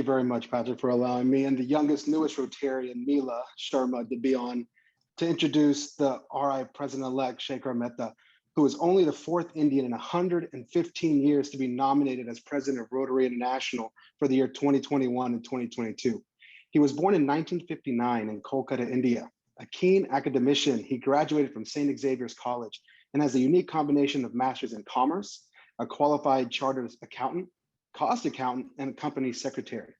you very much, Patrick, for allowing me and the youngest, newest Rotarian, Mila Sharma, to be on to introduce the RI President-elect Shehkar Mehta, who is only the fourth Indian in 115 years to be nominated as President of Rotary International for the year 2021 and 2022. He was born in 1959 in Kolkata, India. A keen academician, he graduated from St. Xavier's College and has a unique combination of master's in commerce, a qualified chartered accountant, cost accountant, and company secretary.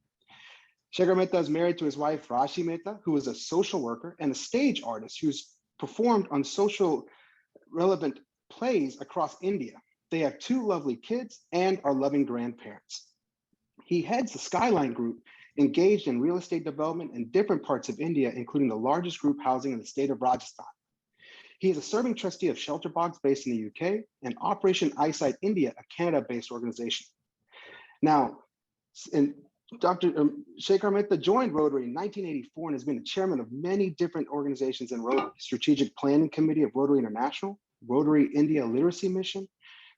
Shehkar Mehta is married to his wife, Rashi Mehta, who is a social worker and a stage artist who's performed on social relevant plays across India. They have two lovely kids and are loving grandparents. He heads the Skyline Group, engaged in real estate development in different parts of India, including the largest group housing in the state of Rajasthan. He is a serving trustee of Shelter Box based in the UK and Operation Eyesight India, a Canada-based organization. Now, Dr. Shehkar Mehta joined Rotary in 1984 and has been the chairman of many different organizations in Rotary: Strategic Planning Committee of Rotary International, Rotary India Literacy Mission,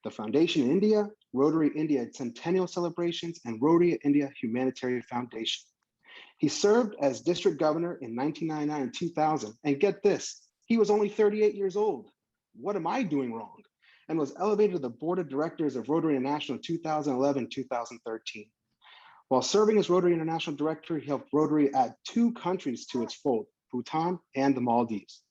the Foundation in India, Rotary India Centennial Celebrations, and Rotary India Humanitarian Foundation. He served as district governor in 1999 and 2000, and get this, he was only 38 years old. What am I doing wrong? And was elevated to the board of directors of Rotary International in 2011-2013. While serving as Rotary International Director, he helped Rotary add 2 countries to its fold, Bhutan and the Maldives.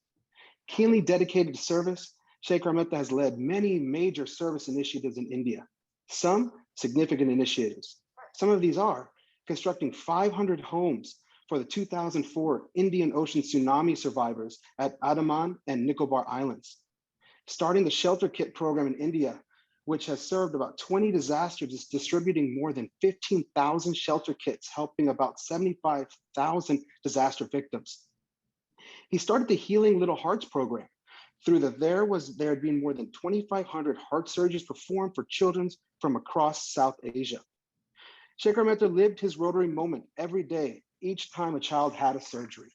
Keenly dedicated to service, Shehkar Mehta has led many major service initiatives in India, some significant initiatives. Some of these are constructing 500 homes for the 2004 Indian Ocean tsunami survivors at Andaman and Nicobar Islands, starting the shelter kit program in India, which has served about 20 disasters, distributing more than 15,000 shelter kits, helping about 75,000 disaster victims. He started the Healing Little Hearts program. Through there had been more than 2,500 heart surgeries performed for children from across South Asia. Shehkar Mehta lived his Rotary moment every day, each time a child had a surgery.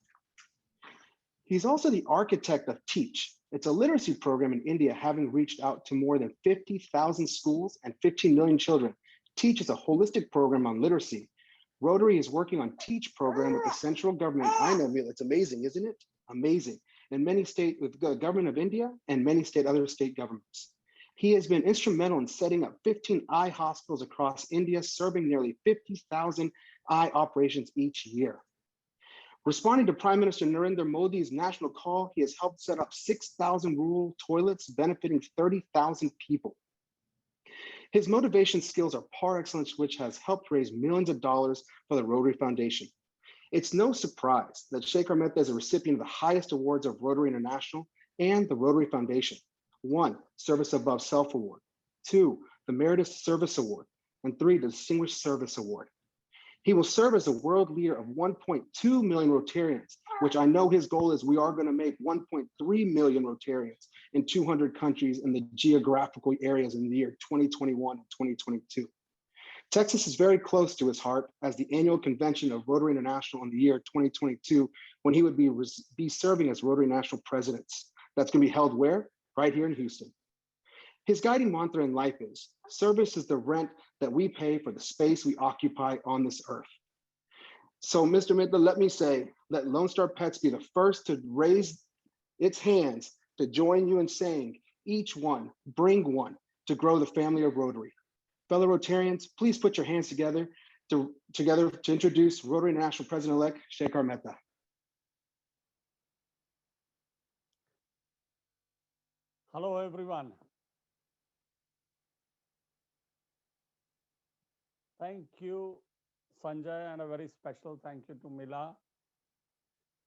He's also the architect of Teach. It's a literacy program in India, having reached out to more than 50,000 schools and 15 million children. Teach is a holistic program on literacy. Rotary is working on Teach program with the central government. I know, it's amazing, isn't it? Amazing. In many states, with the government of India and many other state governments. He has been instrumental in setting up 15 eye hospitals across India, serving nearly 50,000 eye operations each year. Responding to Prime Minister Narendra Modi's national call, he has helped set up 6,000 rural toilets, benefiting 30,000 people. His motivation skills are par excellence, which has helped raise millions of dollars for the Rotary Foundation. It's no surprise that Shehkar Mehta is a recipient of the highest awards of Rotary International and the Rotary Foundation. 1, Service Above Self Award. 2, the Meritorious Service Award. And 3, the Distinguished Service Award. He will serve as a world leader of 1.2 million Rotarians, which I know his goal is we are going to make 1.3 million Rotarians in 200 countries in the geographical areas in the year 2021 and 2022. Texas is very close to his heart, as the annual convention of Rotary International in the year 2022, when he would be serving as Rotary National Presidents. That's going to be held where? Right here in Houston. His guiding mantra in life is, service is the rent that we pay for the space we occupy on this earth. So Mr. Mehta, let me say, let LoneStar Pets be the first to raise its hands to join you in saying, each one, bring one, to grow the family of Rotary. Fellow Rotarians, please put your hands together to introduce Rotary International President-elect Shehkar Mehta. Hello, everyone. Thank you, Sanjay, and a very special thank you to Mila.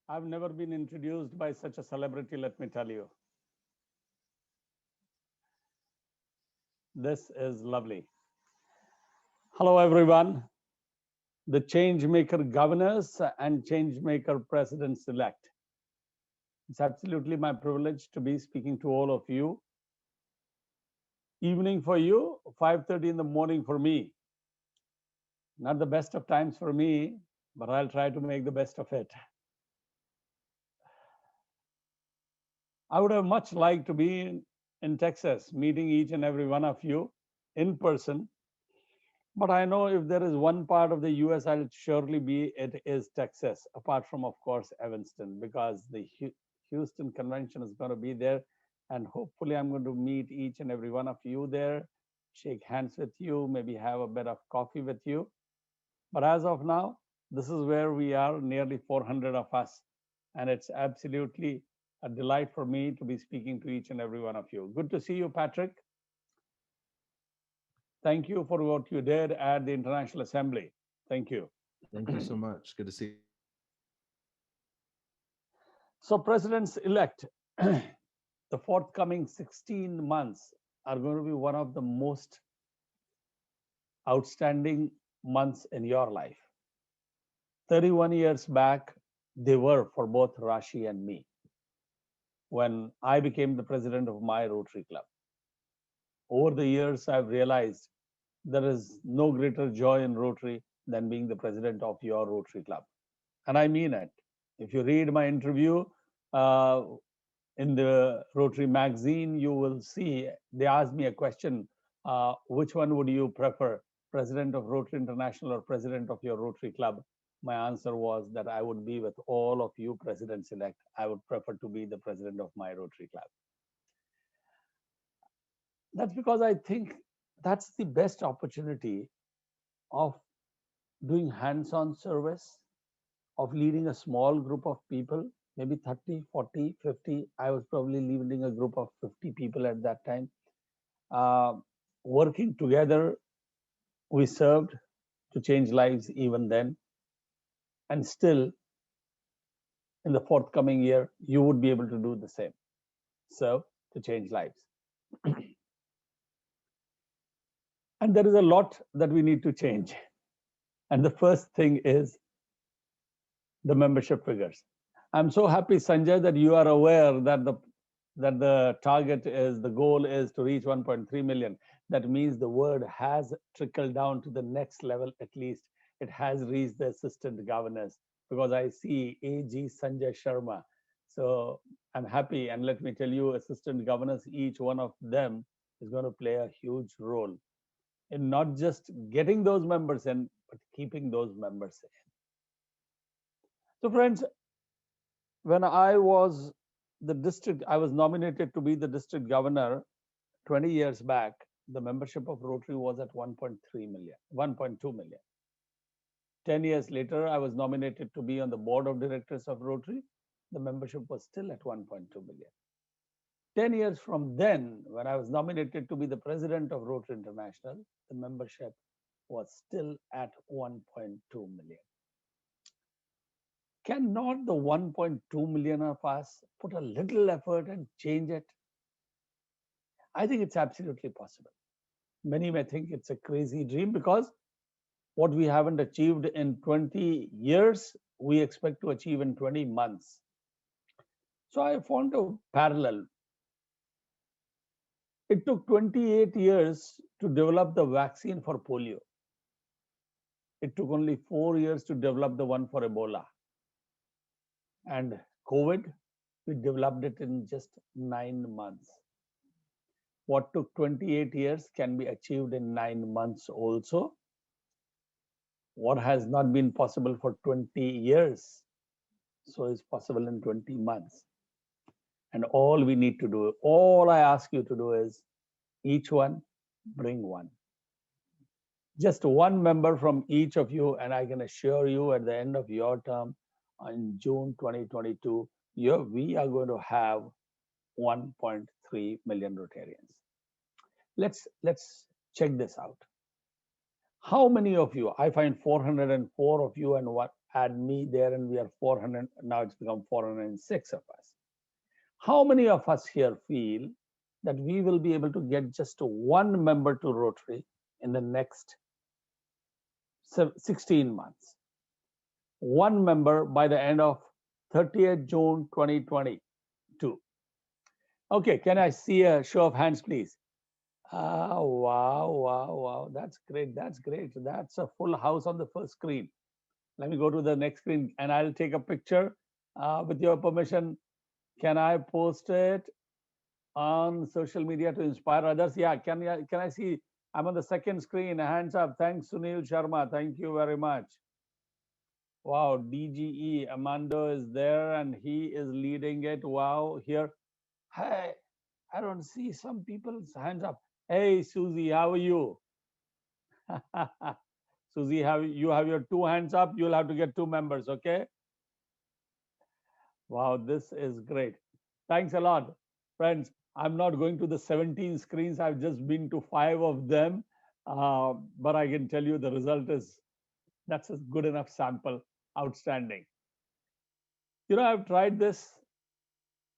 I've never been introduced by such a celebrity, let me tell you. This is lovely. Hello, everyone. The Changemaker governors and Changemaker presidents-elect. It's absolutely my privilege to be speaking to all of you. Evening for you, 5:30 in the morning for me. Not the best of times for me, but I'll try to make the best of it. I would have much liked to be in Texas, meeting each and every one of you in person. But I know if there is one part of the US, I'll surely be, it is Texas, apart from, of course, Evanston, because the Houston convention is going to be there. And hopefully, I'm going to meet each and every one of you there, shake hands with you, maybe have a bit of coffee with you. But as of now, this is where we are, nearly 400 of us. And it's absolutely a delight for me to be speaking to each and every one of you. Good to see you, Patrick. Thank you for what you did at the International Assembly. Thank you. Thank you so much. Good to see you. So, presidents elect, the forthcoming 16 months are going to be one of the most outstanding months in your life. 31 years back, they were for both Rashi and me when I became the president of my Rotary Club. Over the years, I've realized there is no greater joy in Rotary than being the president of your Rotary Club. And I mean it. If you read my interview uh, in the Rotary magazine, you will see they asked me a question, which one would you prefer, president of Rotary International or president of your Rotary Club? My answer was that I would be with all of you presidents elect. I would prefer to be the president of my Rotary Club. That's because I think that's the best opportunity of doing hands-on service, of leading a small group of people, maybe 30, 40, 50. I was probably leading a group of 50 people at that time. Working together, we served to change lives even then. And still, in the forthcoming year, you would be able to do the same. Serve to change lives. And there is a lot that we need to change. And the first thing is the membership figures. I'm so happy, Sanjay, that you are aware that the target is, the goal is to reach 1.3 million. That means the word has trickled down to the next level at least. It has reached the assistant governors because I see AG Sanjay Sharma. So I'm happy, and let me tell you, assistant governors, each one of them is going to play a huge role in not just getting those members in, but keeping those members in. So friends, when I was I was nominated to be the district governor 20 years back, the membership of Rotary was at 1.3 million, 1.2 million. 10 years later, I was nominated to be on the board of directors of Rotary. The membership was still at 1.2 million. 10 years from then, when I was nominated to be the president of Rotary International, the membership was still at 1.2 million. Cannot the 1.2 million of us put a little effort and change it? I think it's absolutely possible. Many may think it's a crazy dream because what we haven't achieved in 20 years, we expect to achieve in 20 months. So I found a parallel. It took 28 years to develop the vaccine for polio. It took only 4 years to develop the one for Ebola. And COVID, we developed it in just 9 months. What took 28 years can be achieved in 9 months also. What has not been possible for 20 years, so is possible in 20 months. And all we need to do, all I ask you to do is each one bring one. Just one member from each of you, and I can assure you at the end of your term in June 2022, we are going to have 1.3 million Rotarians. Let's check this out. How many of you? I find 404 of you, and what add me there, and we are 400. Now it's become 406 of us. How many of us here feel that we will be able to get just one member to Rotary in the next 16 months? One member by the end of 30th June 2022. Okay, can I see a show of hands, please? Ah, wow, wow, wow. That's great. That's great. That's a full house on the first screen. Let me go to the next screen and I'll take a picture. With your permission, can I post it on social media to inspire others? Yeah, can I see I'm on the second screen. Hands up. Thanks, Sunil Sharma. Thank you very much. Wow, DGE Amando is there and he is leading it. Wow, here. Hey, I don't see some people's hands up. Hey, Susie, how are you? Susie, you have your two hands up. You'll have to get two members, okay? Wow, this is great. Thanks a lot, friends. I'm not going to the 17 screens. I've just been to 5 of them. But I can tell you the result is that's a good enough sample. Outstanding. You know, I've tried this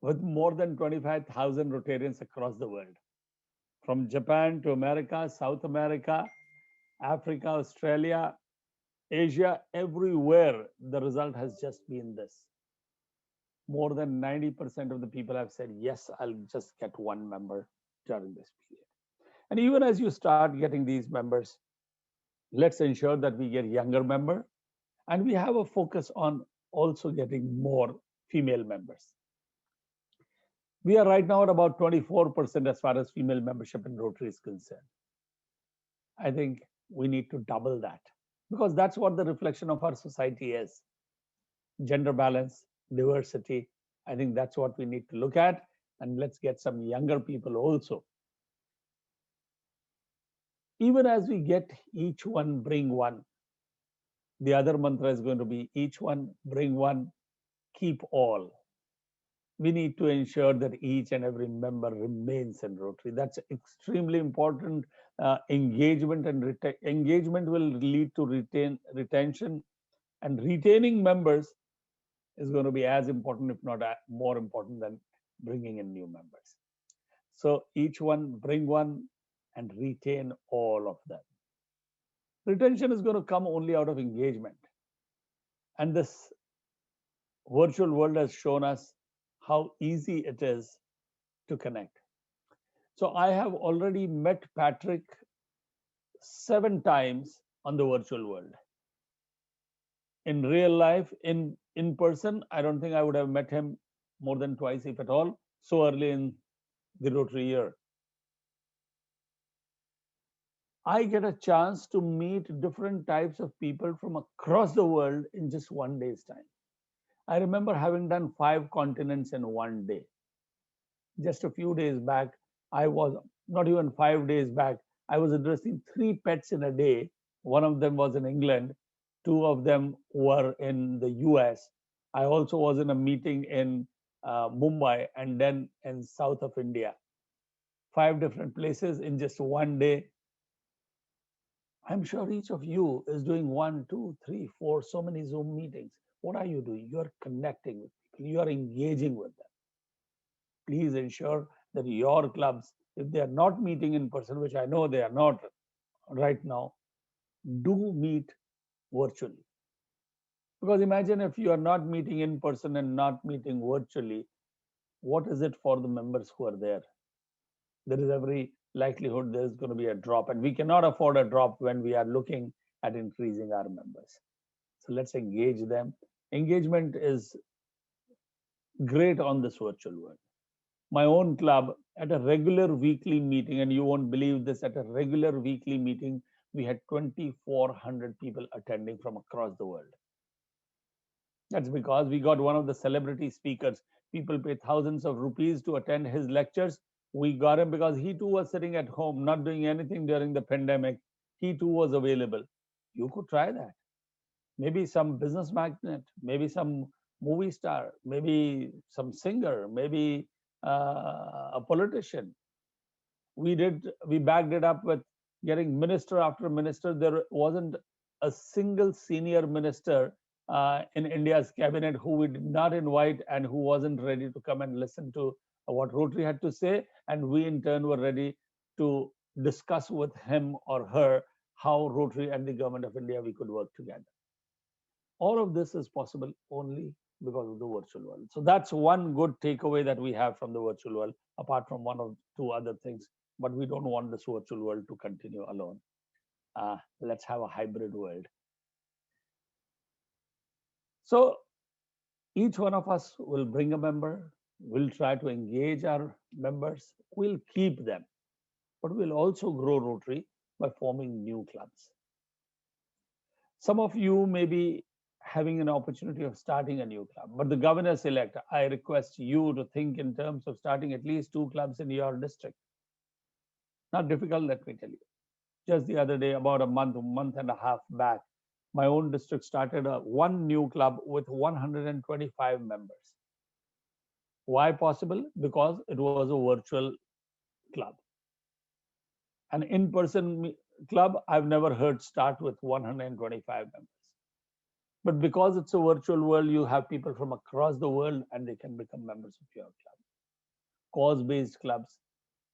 with more than 25,000 Rotarians across the world, from Japan to America, South America, Africa, Australia, Asia, everywhere. The result has just been this. More than 90% of the people have said, yes, I'll just get one member during this period. And even as you start getting these members, let's ensure that we get younger member and we have a focus on also getting more female members. We are right now at about 24% as far as female membership in Rotary is concerned. I think we need to double that because that's what the reflection of our society is. Gender balance, diversity. I think that's what we need to look at. And let's get some younger people also. Even as we get each one bring one, the other mantra is going to be each one bring one, keep all. We need to ensure that each and every member remains in Rotary. That's extremely important. Engagement and engagement will lead to retention, and retaining members is going to be as important, if not more important, than bringing in new members. So each one bring one and retain all of them. Retention is going to come only out of engagement, and this virtual world has shown us how easy it is to connect. So I have already met Patrick 7 times on the virtual world. In real life, in person, I don't think I would have met him more than twice, if at all, so early in the Rotary year. I get a chance to meet different types of people from across the world in just one day's time. I remember having done 5 continents in one day. Just a few days back, I was not even 5 days back, I was addressing 3 pets in a day. One of them was in England, 2 of them were in the US. I also was in a meeting in Mumbai and then in south of India. 5 different places in just one day. I'm sure each of you is doing 1, 2, 3, 4, so many Zoom meetings. What are you doing? You're connecting with people, you are engaging with them. Please ensure that your clubs, if they are not meeting in person, which I know they are not right now, do meet virtually. Because imagine if you are not meeting in person and not meeting virtually, what is it for the members who are there? There is every likelihood there's going to be a drop, and we cannot afford a drop when we are looking at increasing our members. So let's engage them. Engagement is great on this virtual world. My own club, at a regular weekly meeting, and you won't believe this, at a regular weekly meeting, we had 2,400 people attending from across the world. That's because we got one of the celebrity speakers. People pay thousands of rupees to attend his lectures. We got him because he too was sitting at home, not doing anything during the pandemic. He too was available. You could try that. Maybe some business magnate, maybe some movie star, maybe some singer, maybe a politician. We backed it up with getting minister after minister. There wasn't a single senior minister in India's cabinet who we did not invite and who wasn't ready to come and listen to what Rotary had to say, and we in turn were ready to discuss with him or her how Rotary and the government of India we could work together. All of this is possible only because of the virtual world. So that's one good takeaway that we have from the virtual world, apart from 1 or 2 other things. But we don't want this virtual world to continue alone. Let's have a hybrid world. So each one of us will bring a member. We'll try to engage our members. We'll keep them. But we'll also grow Rotary by forming new clubs. Some of you may be having an opportunity of starting a new club, but the governors elect, I request you to think in terms of starting at least 2 clubs in your district. Not difficult, let me tell you. Just the other day, about a month and a half back, my own district started one new club with 125 members. Why possible? Because it was a virtual club. An in-person club, I've never heard start with 125 members. But because it's a virtual world, you have people from across the world and they can become members of your club. Cause-based clubs.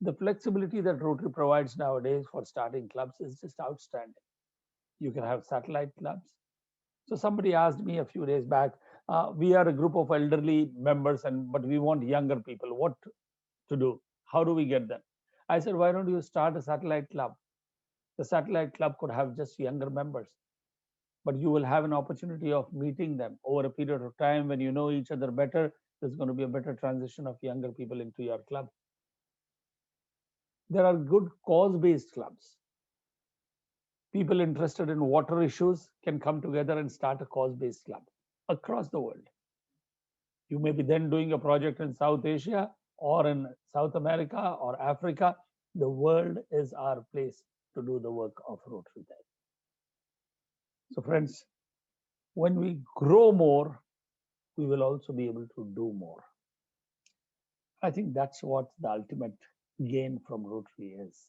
The flexibility that Rotary provides nowadays for starting clubs is just outstanding. You can have satellite clubs. So somebody asked me a few days back, we are a group of elderly members, but we want younger people. What to do? How do we get them? I said, why don't you start a satellite club? The satellite club could have just younger members, but you will have an opportunity of meeting them over a period of time. When you know each other better, there's going to be a better transition of younger people into your club. There are good cause-based clubs. People interested in water issues can come together and start a cause-based club across the world. You may be then doing a project in South Asia or in South America or Africa. The world is our place to do the work of Rotary there. So friends, when we grow more, we will also be able to do more. I think that's what the ultimate gain from Rotary is.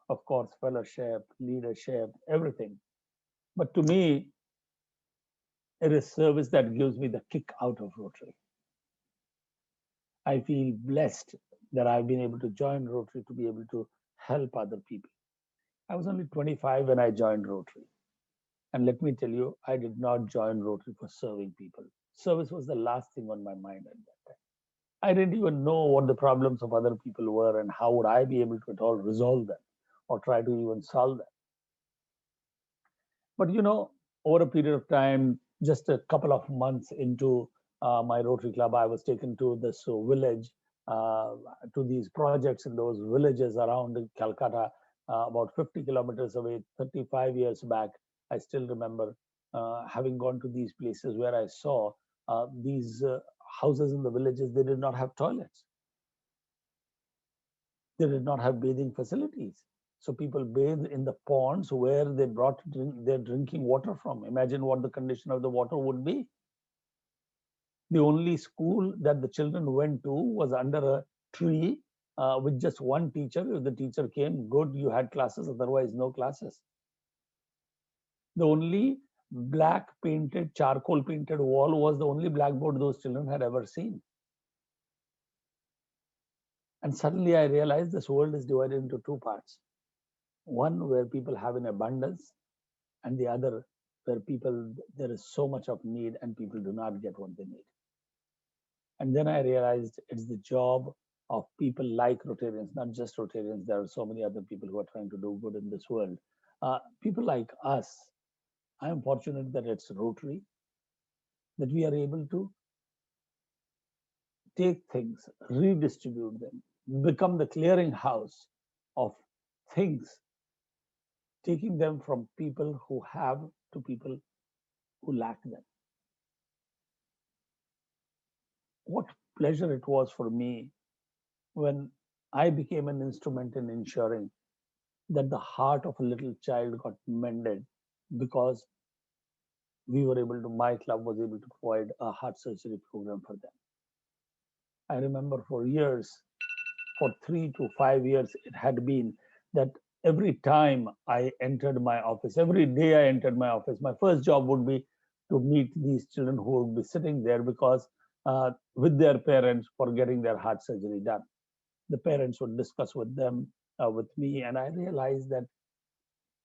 Of course, fellowship, leadership, everything. But to me, it is service that gives me the kick out of Rotary. I feel blessed that I've been able to join Rotary to be able to help other people. I was only 25 when I joined Rotary. And let me tell you, I did not join Rotary for serving people. Service was the last thing on my mind at that time. I didn't even know what the problems of other people were and how would I be able to at all resolve them or try to even solve them. But over a period of time, just a couple of months into my Rotary Club, I was taken to this village, to these projects in those villages around Calcutta, about 50 kilometers away, 35 years back. I still remember having gone to these places where I saw these houses in the villages. They did not have toilets. They did not have bathing facilities. So people bathed in the ponds where they brought their drinking water from. Imagine what the condition of the water would be. The only school that the children went to was under a tree with just one teacher. If the teacher came, good, you had classes, otherwise no classes. The only black painted, charcoal painted wall was the only blackboard those children had ever seen. And suddenly I realized this world is divided into 2 parts. One where people have in abundance, and the other where there is so much of need and people do not get what they need. And then I realized it's the job of people like Rotarians, not just Rotarians. There are so many other people who are trying to do good in this world. People like us, I am fortunate that it's Rotary, that we are able to take things, redistribute them, become the clearinghouse of things, taking them from people who have to people who lack them. What pleasure it was for me when I became an instrument in ensuring that the heart of a little child got mended because my club was able to provide a heart surgery program for them. I remember for years, for 3 to 5 years, it had been that every time I entered my office, every day I entered my office, my first job would be to meet these children who would be sitting there because with their parents for getting their heart surgery done. The parents would discuss with them, with me, and I realized that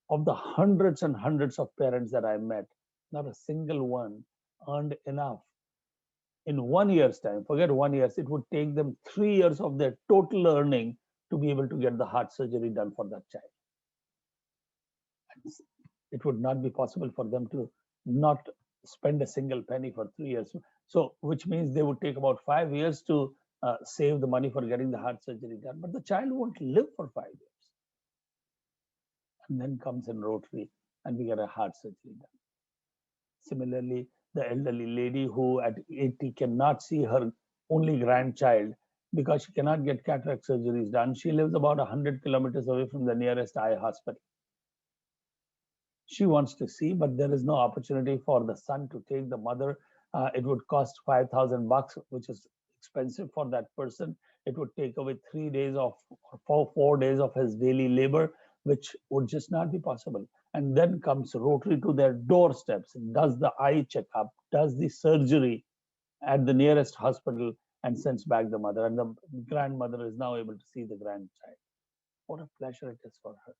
of the hundreds and hundreds of parents that I met, not a single one earned enough in 1 year's time. Forget 1 year, it would take them 3 years of their total earning to be able to get the heart surgery done for that child. It would not be possible for them to not spend a single penny for 3 years. So, which means they would take about 5 years to save the money for getting the heart surgery done. But the child won't live for 5 years. and then comes in Rotary, and we get a heart surgery done. Similarly, the elderly lady who at 80 cannot see her only grandchild because she cannot get cataract surgeries done. She lives about 100 kilometers away from the nearest eye hospital. She wants to see, but there is no opportunity for the son to take the mother. It would cost $5,000, which is expensive for that person. It would take away 3 days of, or 4 days of his daily labor, which would just not be possible. And then comes Rotary to their doorsteps, does the eye checkup, does the surgery at the nearest hospital, and sends back the mother. And the grandmother is now able to see the grandchild. What a pleasure it is for her.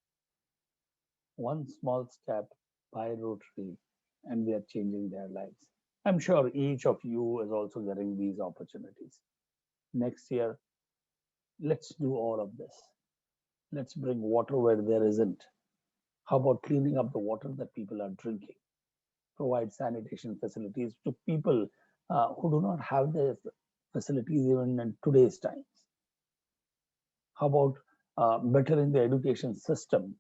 One small step by Rotary, and we are changing their lives. I'm sure each of you is also getting these opportunities. Next year, let's do all of this. Let's bring water where there isn't. How about cleaning up the water that people are drinking? Provide sanitation facilities to people who do not have the facilities even in today's times. How about bettering the education system?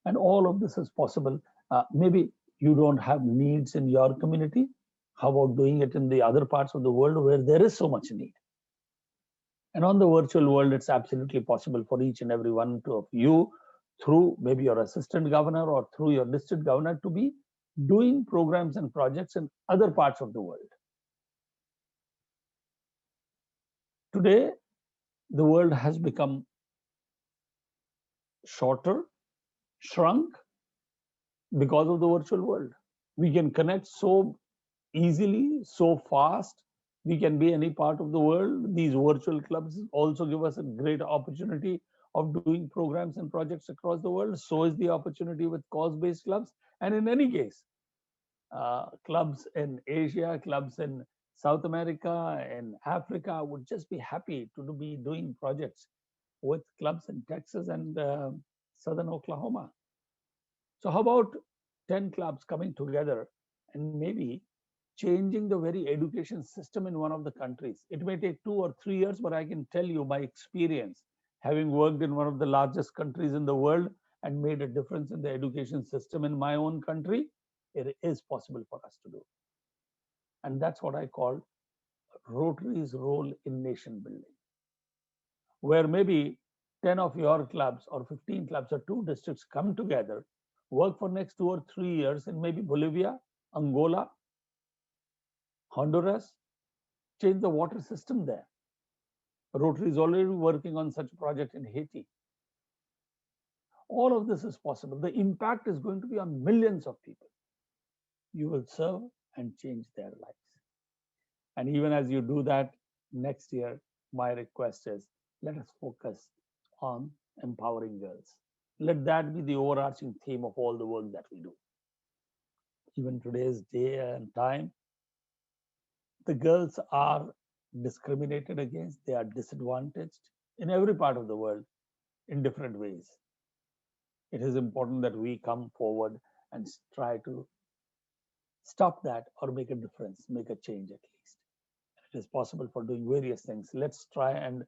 And all of this is possible. Maybe you don't have needs in your community. How about doing it in the other parts of the world where there is so much need? And on the virtual world, it's absolutely possible for each and every one of you, through maybe your assistant governor or through your district governor, to be doing programs and projects in other parts of the world. Today, the world has become shorter, shrunk because of the virtual world. We can connect so easily, so fast. We can be any part of the world. These virtual clubs also give us a great opportunity of doing programs and projects across the world. So is the opportunity with cause-based clubs. And in any case, clubs in Asia, clubs in South America, and Africa would just be happy to be doing projects with clubs in Texas and Southern Oklahoma. So how about 10 clubs coming together and maybe changing the very education system in one of the countries? It may take 2 or 3 years, but I can tell you by experience, having worked in one of the largest countries in the world and made a difference in the education system in my own country, it is possible for us to do. And that's what I call Rotary's role in nation building, where maybe 10 of your clubs or 15 clubs or 2 districts come together, work for next 2 or 3 years in maybe Bolivia, Angola, Honduras, change the water system there. Rotary is already working on such a project in Haiti. All of this is possible. The impact is going to be on millions of people. You will serve and change their lives. And even as you do that next year, my request is, let us focus on empowering girls. Let that be the overarching theme of all the work that we do. Even today's day and time, the girls are discriminated against, they are disadvantaged in every part of the world in different ways. It is important that we come forward and try to stop that or make a difference, make a change at least. It is possible for doing various things. Let's try and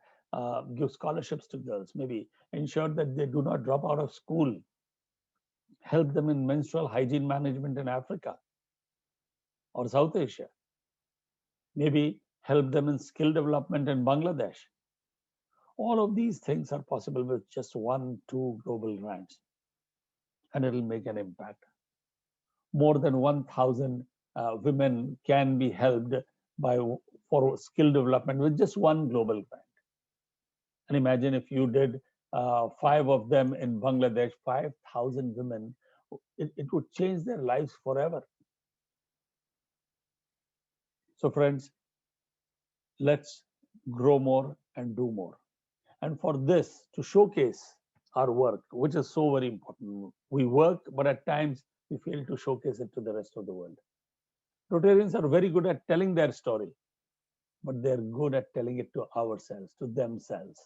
give scholarships to girls, maybe ensure that they do not drop out of school, help them in menstrual hygiene management in Africa or South Asia, maybe help them in skill development in Bangladesh. All of these things are possible with just 1-2 global grants, and it'll make an impact. More than 1,000 women can be helped for skill development with just one global grant. And imagine if you did 5 of them in Bangladesh, 5,000 women, it would change their lives forever. So friends, let's grow more and do more. And for this, to showcase our work, which is so very important, we work, but at times we fail to showcase it to the rest of the world. Rotarians are very good at telling their story, but they're good at telling it to ourselves, to themselves.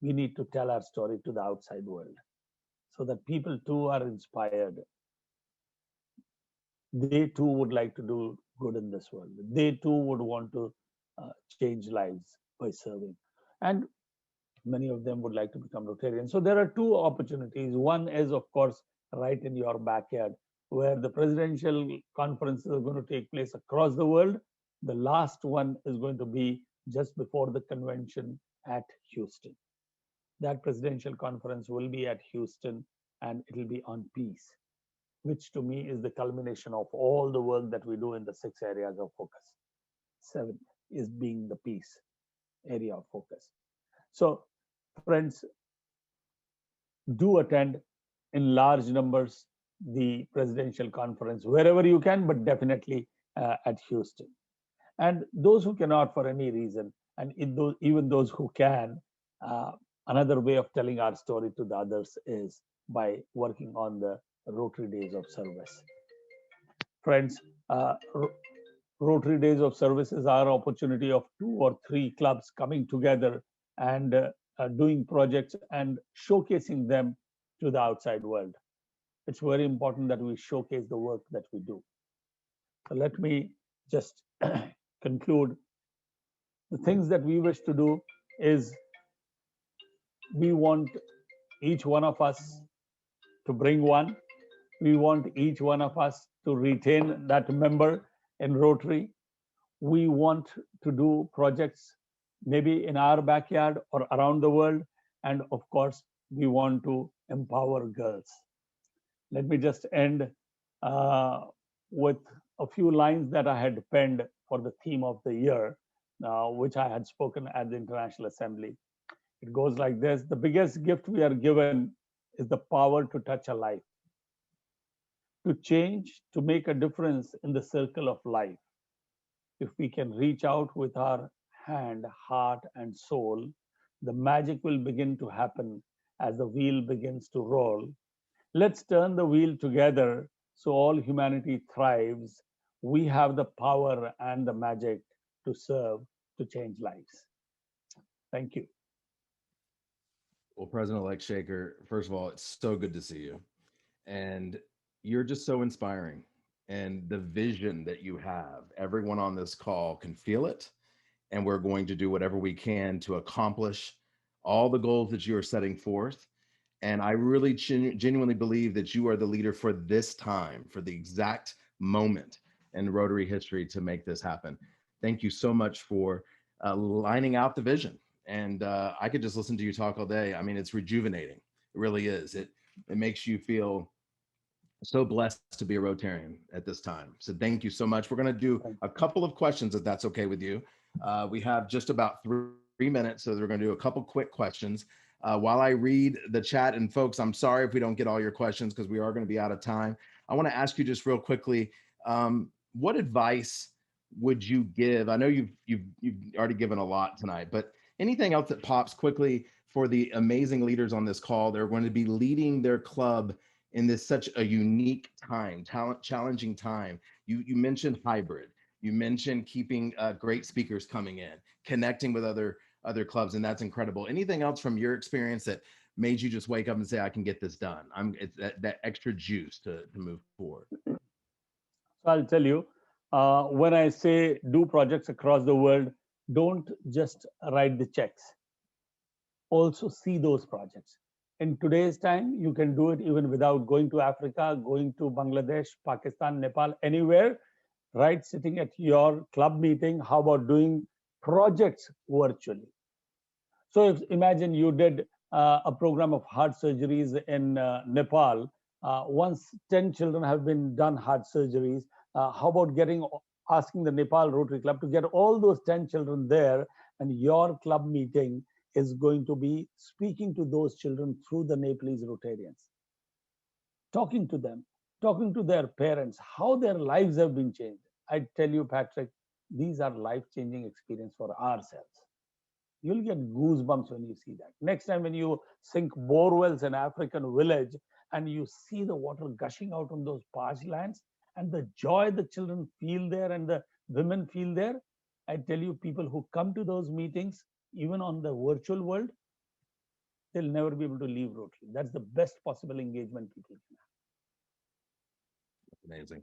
We need to tell our story to the outside world so that people too are inspired. They too would like to do good in this world. They too would want to change lives by serving. And Many of them would like to become Rotarians. So there are two opportunities. One is, of course, right in your backyard, where the presidential conferences are going to take place across the world. The last one is going to be just before the convention at Houston. That presidential conference will be at Houston, and it will be on peace, which to me is the culmination of all the work that we do in the 6 areas of focus. 7 is being the peace area of focus. So, friends, do attend in large numbers the presidential conference wherever you can, but definitely at Houston. And those who cannot for any reason, and even those who can, uh, another way of telling our story to the others is by working on the Rotary Days of Service. Friends, Rotary Days of Service is our opportunity of 2 or 3 clubs coming together and doing projects and showcasing them to the outside world. It's very important that we showcase the work that we do. So let me just conclude. The things that we wish to do is we want each one of us to bring one. We want each one of us to retain that member in Rotary. We want to do projects maybe in our backyard or around the world. And of course, we want to empower girls. Let me just end uh, with a few lines that I had penned for the theme of the year, which I had spoken at the International Assembly. It goes like this: the biggest gift we are given is the power to touch a life, to change, to make a difference in the circle of life. If we can reach out with our hand, heart, and soul, the magic will begin to happen as the wheel begins to roll. Let's turn the wheel together so all humanity thrives. We have the power and the magic to serve, to change lives. Thank you. Well, President-elect Shehkar, first of all, it's so good to see you. And you're just so inspiring. And the vision that you have, everyone on this call can feel it. And we're going to do whatever we can to accomplish all the goals that you are setting forth. And I really genuinely believe that you are the leader for this time, for the exact moment in Rotary history to make this happen. Thank you so much for lining out the vision. And I could just listen to you talk all day. I mean, it's rejuvenating. It really is. It makes you feel so blessed to be a Rotarian at this time. So thank you so much. We're going to do a couple of questions, if that's okay with you. We have just about 3 minutes, so we're going to do a couple quick questions. While I read the chat, and folks, I'm sorry if we don't get all your questions because we are going to be out of time. I want to ask you just real quickly, what advice would you give? I know you've already given a lot tonight, but anything else that pops quickly for the amazing leaders on this call? They're going to be leading their club in this such a unique time, challenging time. You mentioned hybrid. You mentioned keeping great speakers coming in, connecting with other clubs, and that's incredible. Anything else from your experience that made you just wake up and say, I can get this done? It's that extra juice to move forward. So I'll tell you, when I say do projects across the world, don't just write the checks. Also see those projects. In today's time, you can do it even without going to Africa, going to Bangladesh, Pakistan, Nepal, anywhere, right? Sitting at your club meeting. How about doing projects virtually? So if imagine you did a program of heart surgeries in Nepal. Once 10 children have been done heart surgeries, how about asking the Nepal Rotary Club to get all those 10 children there, and your club meeting is going to be speaking to those children through the Nepalese Rotarians, talking to them, talking to their parents, how their lives have been changed. I tell you, Patrick, these are life-changing experience for ourselves. You'll get goosebumps when you see that. Next time when you sink bore wells in African village and you see the water gushing out on those parched lands and the joy the children feel there and the women feel there, I tell you, people who come to those meetings, even on the virtual world, they'll never be able to leave Rotary. That's the best possible engagement people can have. Amazing.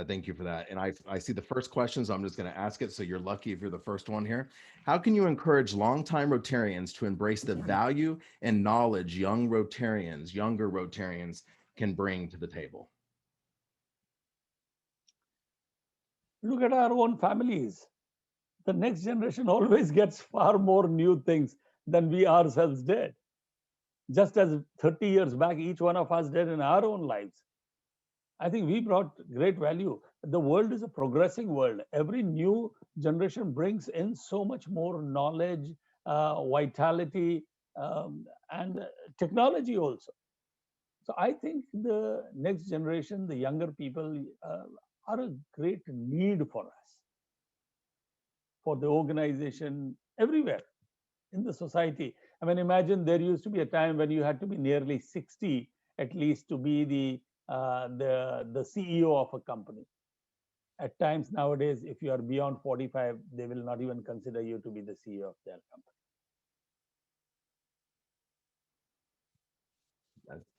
Thank you for that. And I see the first question, so I'm just going to ask it. So you're lucky if you're the first one here. How can you encourage longtime Rotarians to embrace the value and knowledge younger Rotarians can bring to the table? Look at our own families. The next generation always gets far more new things than we ourselves did. Just as 30 years back, each one of us did in our own lives. I think we brought great value. The world is a progressing world. Every new generation brings in so much more knowledge, vitality, and technology also. So I think the next generation, the younger people, are a great need for us, for the organization, everywhere in the society. I mean, imagine there used to be a time when you had to be nearly 60 at least to be the CEO of a company. At times nowadays, if you are beyond 45, they will not even consider you to be the CEO of their company.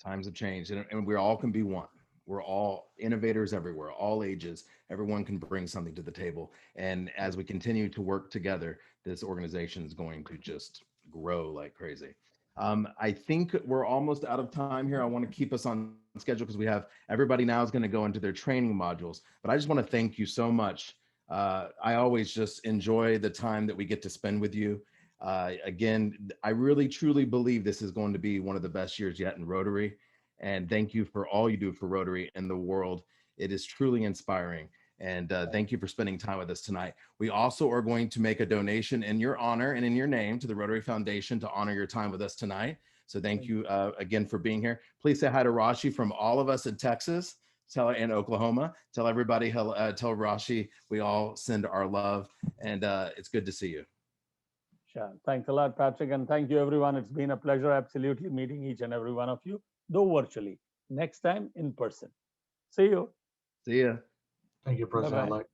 Times have changed, and we all can be one. We're all innovators everywhere, all ages. Everyone can bring something to the table. And as we continue to work together, this organization is going to just grow like crazy. I think we're almost out of time here. I want to keep us on schedule because we have everybody now is going to go into their training modules. But I just want to thank you so much. I always just enjoy the time that we get to spend with you. Again, I really truly believe this is going to be one of the best years yet in Rotary. And thank you for all you do for Rotary and the world. It is truly inspiring. And thank you for spending time with us tonight. We also are going to make a donation in your honor and in your name to the Rotary Foundation to honor your time with us tonight. So thank you again for being here. Please say hi to Rashi from all of us in Texas, and Oklahoma. Tell everybody, tell Rashi we all send our love, and it's good to see you. Sure. Thanks a lot, Patrick. And thank you, everyone. It's been a pleasure absolutely meeting each and every one of you, though virtually. Next time in person. See you. See ya. Thank you, President-elect.